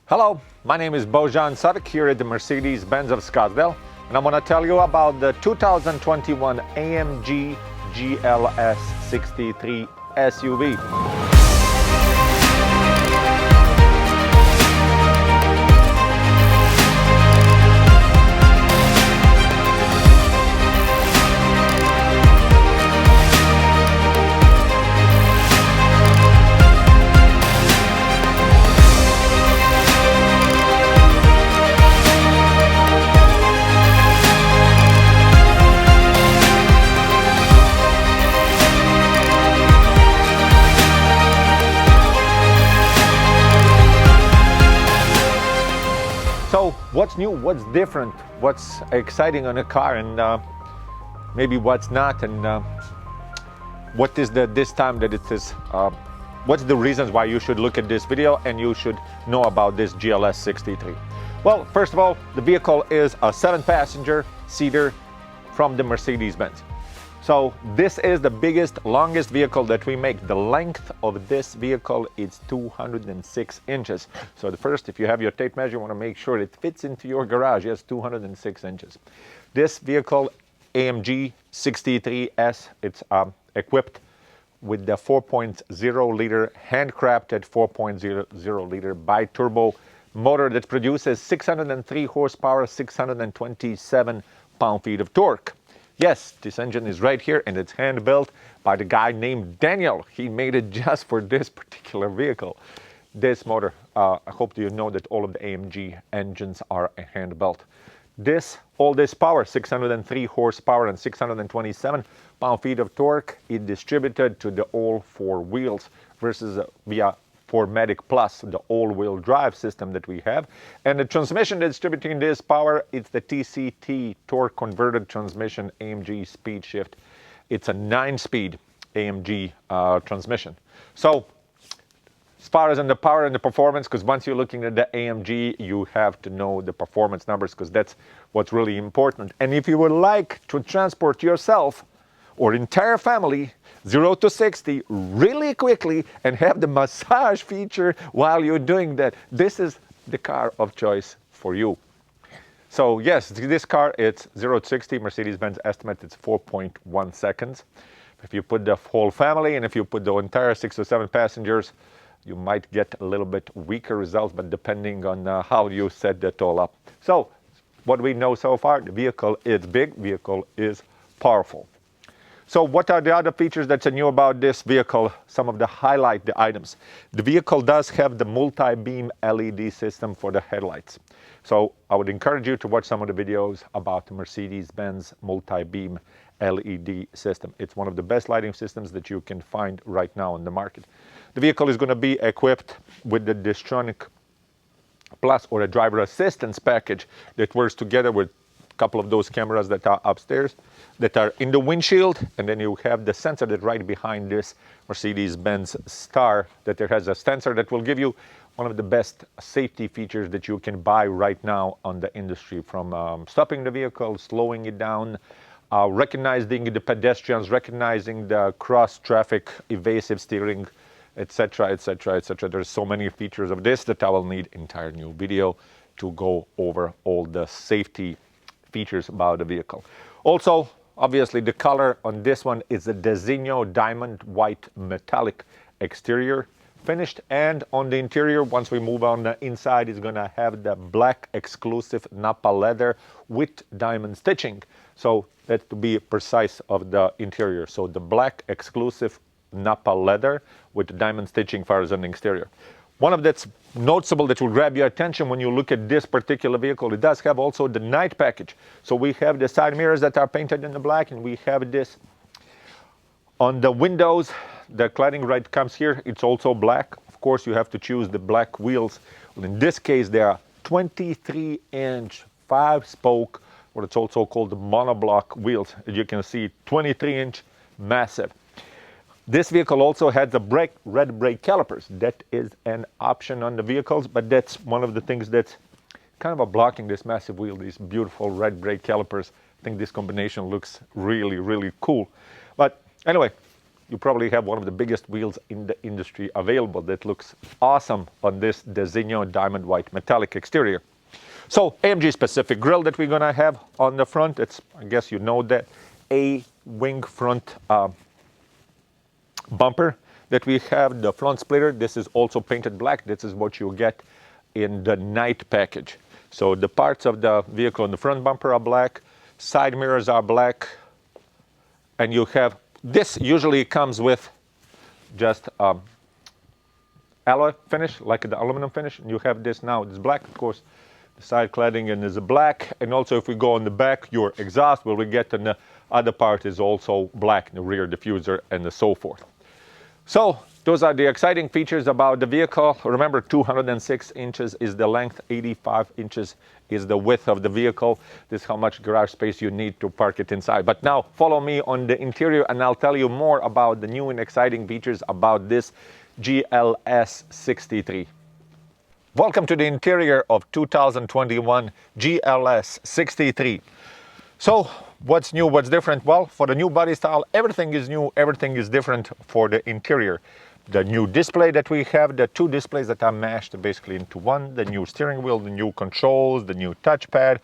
Hello, my name is Bojan Savic here at the Mercedes-Benz of Scottsdale, and I'm going to tell you about the 2021 AMG GLS 63 SUV. So what's new, what's different, what's exciting on a car, and maybe what's not, and what is this time that it is, what's the reasons why you should look at this video and you should know about this GLS 63. Well, first of all, the vehicle is a 7-passenger seater from the Mercedes-Benz. So this is the biggest, longest vehicle that we make. The length of this vehicle is 206 inches. So the first, if you have your tape measure, you want to make sure it fits into your garage. Yes, 206 inches. This vehicle, AMG 63S, it's equipped with the 4.0 liter handcrafted 4.0 liter bi-turbo motor that produces 603 horsepower, 627 pound-feet of torque. Yes, this engine is right here, and it's hand-built by the guy named Daniel. He made it just for this particular vehicle. This motor, I hope you know that all of the AMG engines are hand-built. All this power, 603 horsepower and 627 pound-feet of torque, is distributed to all 4 wheels versus via 4MATIC Plus, the all-wheel drive system that we have. And the transmission distributing this power, it's the TCT, torque converted transmission, AMG speed shift. It's a 9-speed AMG transmission. So as far as in the power and the performance, because once you're looking at the AMG, you have to know the performance numbers, because that's what's really important. And if you would like to transport yourself or entire family 0 to 60 really quickly and have the massage feature while you're doing that, this is the car of choice for you. So yes, this car, it's 0 to 60, Mercedes-Benz estimate it's 4.1 seconds. If you put the whole family and if you put the entire 6 to 7 passengers, you might get a little bit weaker results, but depending on how you set that all up. So what we know so far, the vehicle is big, vehicle is powerful. So what are the other features that's new about this vehicle? Some of the highlight items. The vehicle does have the multi-beam LED system for the headlights. So I would encourage you to watch some of the videos about the Mercedes-Benz multi-beam LED system. It's one of the best lighting systems that you can find right now on the market. The vehicle is going to be equipped with the Distronic Plus, or a driver assistance package that works together with couple of those cameras that are upstairs, that are in the windshield, and then you have the sensor that right behind this Mercedes-Benz Star, that there has a sensor that will give you one of the best safety features that you can buy right now on the industry, from stopping the vehicle, slowing it down, recognizing the pedestrians, recognizing the cross-traffic, evasive steering, etc., etc., etc. There's so many features of this that I will need entire new video to go over all the safety features about the vehicle. Also, obviously, the color on this one is a Designo diamond white metallic exterior finished, and on the interior, once we move on the inside, is going to have the black exclusive Napa leather with diamond stitching. So that's to be precise of the interior. So the black exclusive Napa leather with diamond stitching far as on the exterior. One of that's noticeable that will grab your attention when you look at this particular vehicle, it does have also the night package. So we have the side mirrors that are painted in the black, and we have this on the windows. The cladding right comes here, it's also black. Of course, you have to choose the black wheels. Well, in this case, they are 23-inch 5-spoke, what it's also called the monoblock wheels. As you can see, 23-inch, massive. This vehicle also has the red brake calipers. That is an option on the vehicles, but that's one of the things that's kind of blocking this massive wheel, these beautiful red brake calipers. I think this combination looks really, really cool. But anyway, you probably have one of the biggest wheels in the industry available that looks awesome on this Designo diamond white metallic exterior. So AMG specific grille that we're gonna have on the front. It's, I guess you know, that a wing front bumper that we have. The front splitter, this is also painted black. This is what you get in the night package. So the parts of the vehicle on the front bumper are black, side mirrors are black, and you have, this usually comes with just alloy finish, like the aluminum finish, and you have this now, it's black, of course. The side cladding and is black, and also if we go on the back, your exhaust will we get on the other part is also black, the rear diffuser and so forth. So those are the exciting features about the vehicle. Remember, 206 inches is the length, 85 inches is the width of the vehicle. This is how much garage space you need to park it inside. But now follow me on the interior and I'll tell you more about the new and exciting features about this GLS 63. Welcome to the interior of 2021 GLS 63. So what's new, what's different? Well, for the new body style, everything is new, everything is different for the interior. The new display that we have, the two displays that are mashed basically into one, the new steering wheel, the new controls, the new touchpad.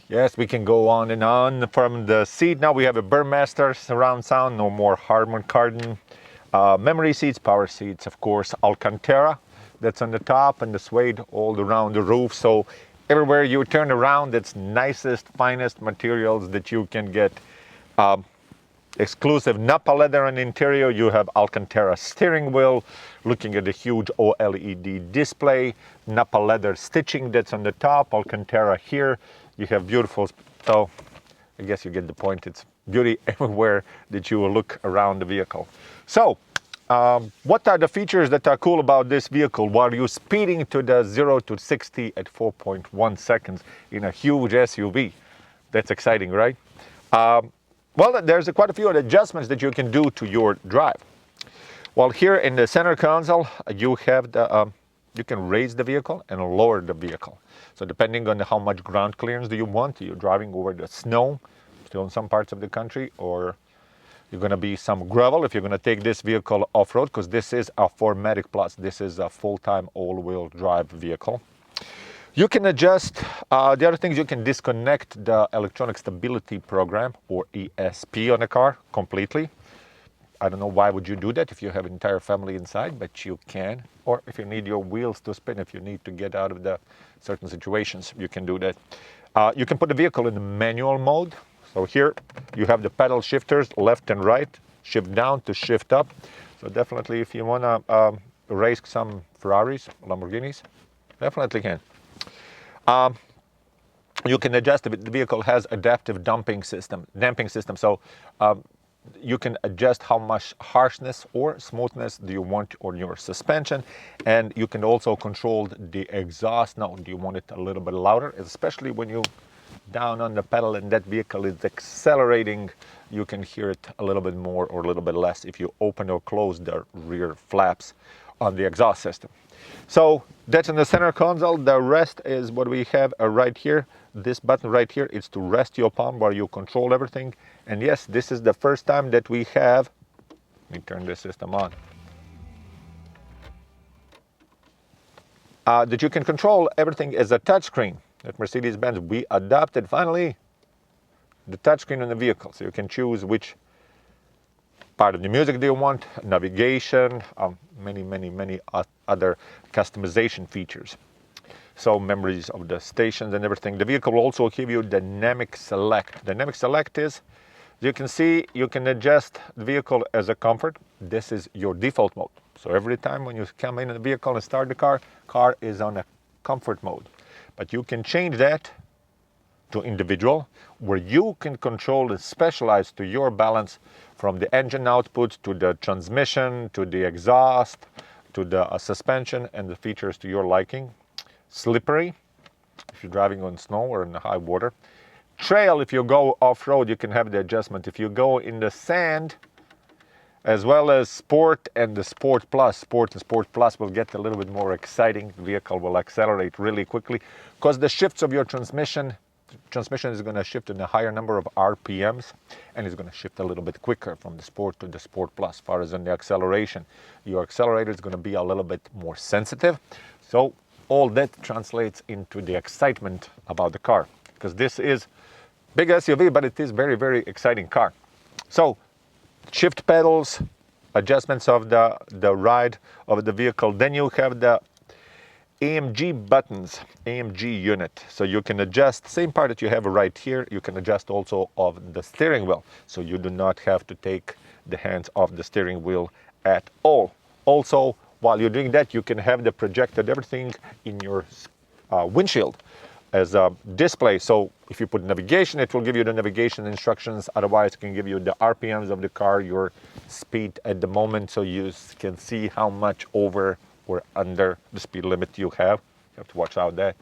Yes, we can go on and on. From the seat, now we have a Burmester surround sound, no more Harman Kardon. Memory seats, power seats, of course, Alcantara. That's on the top, and the suede all around the roof. So everywhere you turn around, it's nicest, finest materials that you can get. Exclusive Napa leather on the interior. You have Alcantara steering wheel, looking at the huge OLED display. Napa leather stitching that's on the top, Alcantara here. You have beautiful, so I guess you get the point. It's beauty everywhere that you will look around the vehicle. So, what are the features that are cool about this vehicle while you're speeding to the 0 to 60 at 4.1 seconds in a huge SUV? That's exciting, right? Well, there's quite a few adjustments that you can do to your drive. Well, here in the center console, you have the, you can raise the vehicle and lower the vehicle. So depending on how much ground clearance do you want, you're driving over the snow, still in some parts of the country, or you're going to be some gravel if you're going to take this vehicle off-road, because this is a 4MATIC Plus. This is a full-time all-wheel drive vehicle. You can adjust, the other things, you can disconnect the electronic stability program, or ESP, on the car completely. I don't know why would you do that if you have an entire family inside, but you can. Or if you need your wheels to spin, if you need to get out of the certain situations, you can do that. You can put the vehicle in the manual mode. So here you have the pedal shifters, left and right, shift down to shift up. So definitely if you want to race some Ferraris, Lamborghinis, definitely can. You can adjust, the vehicle has adaptive damping system. So you can adjust how much harshness or smoothness do you want on your suspension, and you can also control the exhaust. Now, do you want it a little bit louder, especially when you down on the pedal and that vehicle is accelerating, you can hear it a little bit more or a little bit less if you open or close the rear flaps on the exhaust system. So that's in the center console. The rest is what we have right here. This button right here is to rest your palm while you control everything. And yes, this is the first time that we have, let me turn this system on, that you can control everything as a touchscreen. At Mercedes-Benz, we adopted finally the touchscreen on the vehicle. So you can choose which part of the music do you want, navigation, many other customization features. So memories of the stations and everything. The vehicle will also give you dynamic select. Dynamic select is, you can see, you can adjust the vehicle as a comfort. This is your default mode. So every time when you come in the vehicle and start the car is on a comfort mode. But you can change that to individual, where you can control and specialize to your balance, from the engine output to the transmission, to the exhaust, to the suspension, and the features to your liking. Slippery, if you're driving on snow or in the high water. Trail, if you go off-road, you can have the adjustment. If you go in the sand, as well as Sport and the Sport Plus. Sport and Sport Plus will get a little bit more exciting. The vehicle will accelerate really quickly because the shifts of your transmission transmission is going to shift in a higher number of RPMs, and it's going to shift a little bit quicker from the Sport to the Sport Plus. As far as on the acceleration, your accelerator is going to be a little bit more sensitive. So all that translates into the excitement about the car, because this is big SUV, but it is very, very exciting car. So shift pedals, adjustments of the ride of the vehicle. Then you have the AMG buttons, AMG unit. So you can adjust, same part that you have right here, you can adjust also of the steering wheel. So you do not have to take the hands off the steering wheel at all. Also, while you're doing that, you can have the projected everything in your windshield as a display. So if you put navigation, it will give you the navigation instructions. Otherwise, it can give you the RPMs of the car, your speed at the moment, so you can see how much over or under the speed limit you have. You have to watch out there.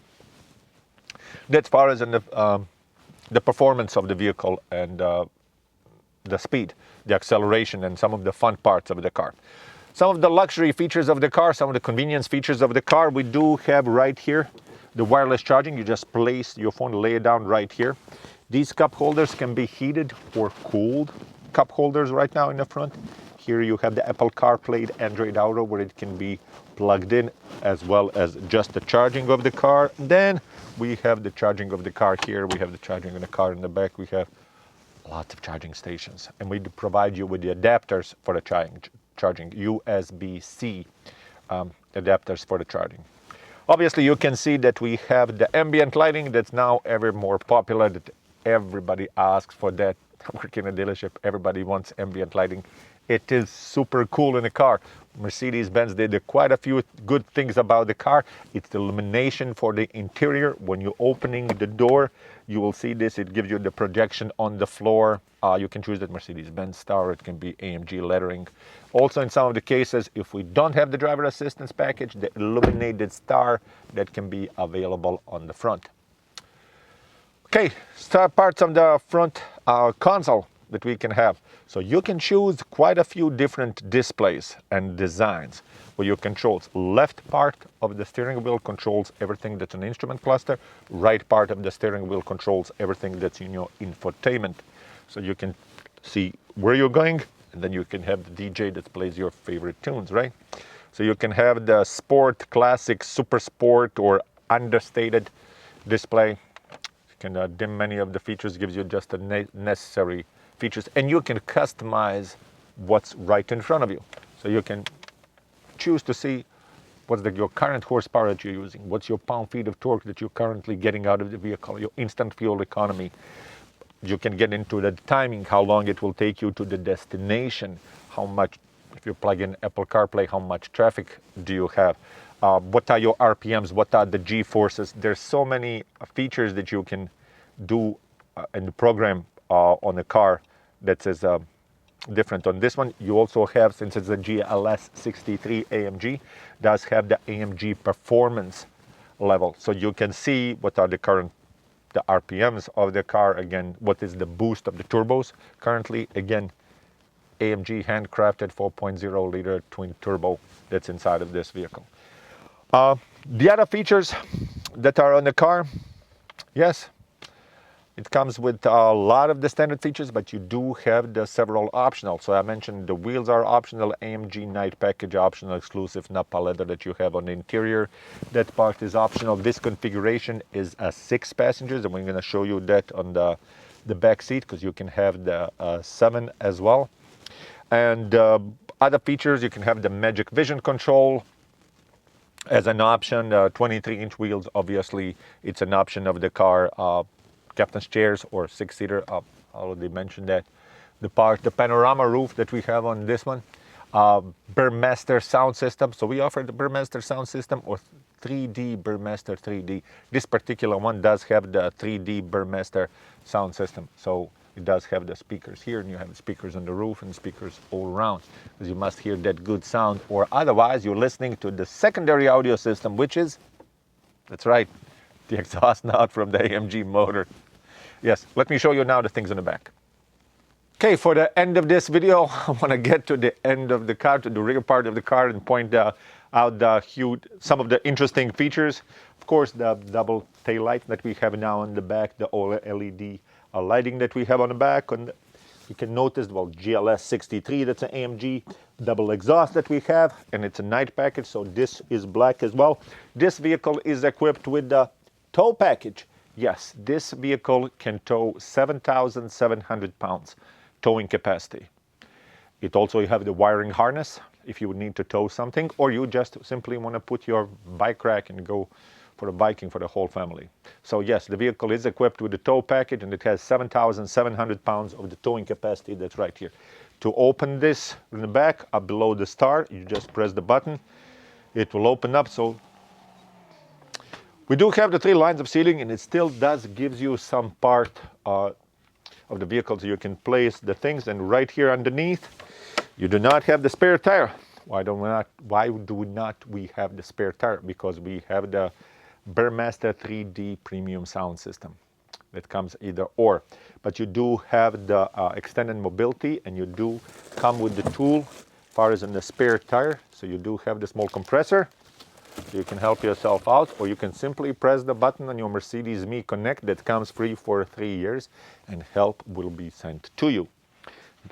That's far as in the performance of the vehicle and the speed, the acceleration, and some of the fun parts of the car. Some of the luxury features of the car, some of the convenience features of the car, we do have right here the wireless charging. You just place your phone, lay it down right here. These cup holders can be heated or cooled cup holders right now in the front. Here you have the Apple CarPlay, Android Auto, where it can be plugged in, as well as just the charging of the car. Then we have the charging of the car here. We have the charging of the car in the back. We have lots of charging stations, and we provide you with the adapters for the charging, USB-C adapters for the charging. Obviously, you can see that we have the ambient lighting that's now ever more popular, that everybody asks for that. Working in a dealership, everybody wants ambient lighting. It is super cool in the car. Mercedes-Benz did quite a few good things about the car. It's the illumination for the interior. When you're opening the door, you will see this. It gives you the projection on the floor. You can choose that Mercedes-Benz star. It can be AMG lettering. Also, in some of the cases, if we don't have the driver assistance package, the illuminated star that can be available on the front. Okay, start parts of the front console that we can have. So you can choose quite a few different displays and designs where you control. Left part of the steering wheel controls everything that's an instrument cluster. Right part of the steering wheel controls everything that's in your infotainment. So you can see where you're going, and then you can have the DJ that plays your favorite tunes, right? So you can have the sport, classic, super sport, or understated display. You can dim many of the features, gives you just the necessary features, and you can customize what's right in front of you. So you can choose to see what's your current horsepower that you're using, what's your pound-feet of torque that you're currently getting out of the vehicle, your instant fuel economy. You can get into the timing, how long it will take you to the destination, how much, if you plug in Apple CarPlay, how much traffic do you have, what are your RPMs, what are the G-forces. There's so many features that you can do in the program on the car that is different on this one. You also have, since it's a GLS 63 AMG, does have the AMG performance level. So you can see what are the current the RPMs of the car. Again, what is the boost of the turbos currently. Again, AMG handcrafted 4.0 liter twin turbo that's inside of this vehicle. The other features that are on the car, yes, it comes with a lot of the standard features, but you do have the several optional. So I mentioned the wheels are optional, AMG night package optional, exclusive Napa leather that you have on the interior. That part is optional. This configuration is a 6 passengers, and we're going to show you that on the back seat, because you can have the 7 as well. And other features, you can have the Magic Vision control as an option. 23-inch wheels, obviously, it's an option of the car. Captain's chairs or 6-seater, I already mentioned that. The panorama roof that we have on this one. Burmester sound system. So we offer the Burmester sound system or 3D Burmester 3D. This particular one does have the 3D Burmester sound system. So it does have the speakers here, and you have speakers on the roof and speakers all around, because you must hear that good sound, or otherwise you're listening to the secondary audio system, which is, that's right, the exhaust note from the AMG motor. Yes, let me show you now the things in the back. Okay, for the end of this video, I want to get to the end of the car, to the rear part of the car, and point out some of the interesting features. Of course, the double tail light that we have now on the back, the LED lighting that we have on the back. You can notice, well, GLS 63, that's an AMG double exhaust that we have, and it's a night package, so this is black as well. This vehicle is equipped with the tow package. Yes, this vehicle can tow 7,700 pounds towing capacity. It also have the wiring harness if you need to tow something, or you just simply want to put your bike rack and go for the biking for the whole family. So yes, the vehicle is equipped with the tow package, and it has 7,700 pounds of the towing capacity. That's right here. To open this in the back, up below the star, you just press the button. It will open up. So we do have the 3 lines of seating, and it still does gives you some part of the vehicle, so you can place the things. And right here underneath, you do not have the spare tire. Why do not we have the spare tire? Because we have the Burmester 3D premium sound system that comes either or. But you do have the extended mobility, and you do come with the tool as far as in the spare tire. So you do have the small compressor, so you can help yourself out, or you can simply press the button on your Mercedes Me Connect that comes free for 3 years, and help will be sent to you.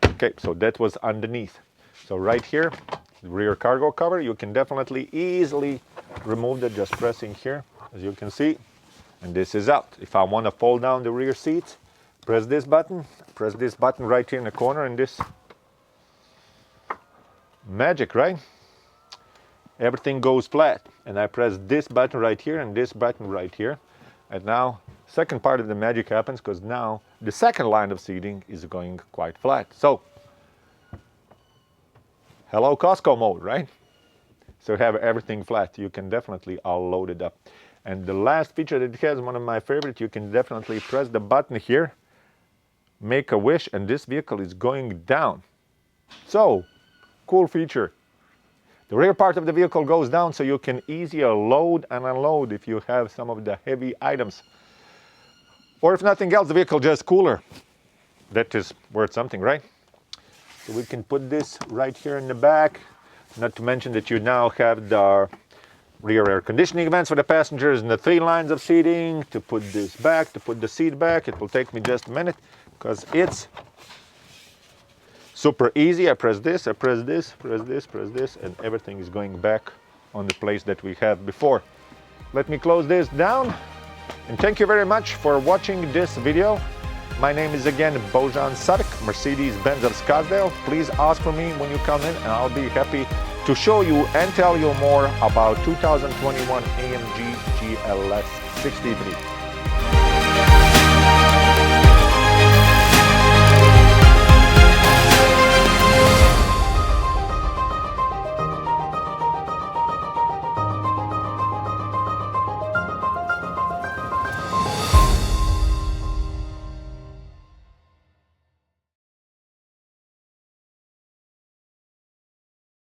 Okay, so that was underneath. So right here, the rear cargo cover, you can definitely easily remove that just pressing here, as you can see, and this is out. If I want to fold down the rear seats, press this button right here in the corner, and this magic, right? Everything goes flat, and I press this button right here and this button right here, and now second part of the magic happens, because now the second line of seating is going quite flat. So hello Costco mode, right? So have everything flat. You can definitely all load it up. And the last feature that it has, one of my favorites, you can definitely press the button here, make a wish, and this vehicle is going down. So cool feature. The rear part of the vehicle goes down, so you can easier load and unload if you have some of the heavy items. Or if nothing else, the vehicle just cooler. That is worth something, right? So we can put this right here in the back. Not to mention that you now have the rear air conditioning vents for the passengers and the 3 lines of seating. To put this back, to put the seat back, it will take me just a minute, because it's super easy. I press this, I press this, press this, press this, and everything is going back on the place that we had before. Let me close this down, and thank you very much for watching this video. My name is again Bojan, Mercedes-Benz of Scottsdale. Please ask for me when you come in, and I'll be happy to show you and tell you more about 2021 AMG GLS 63.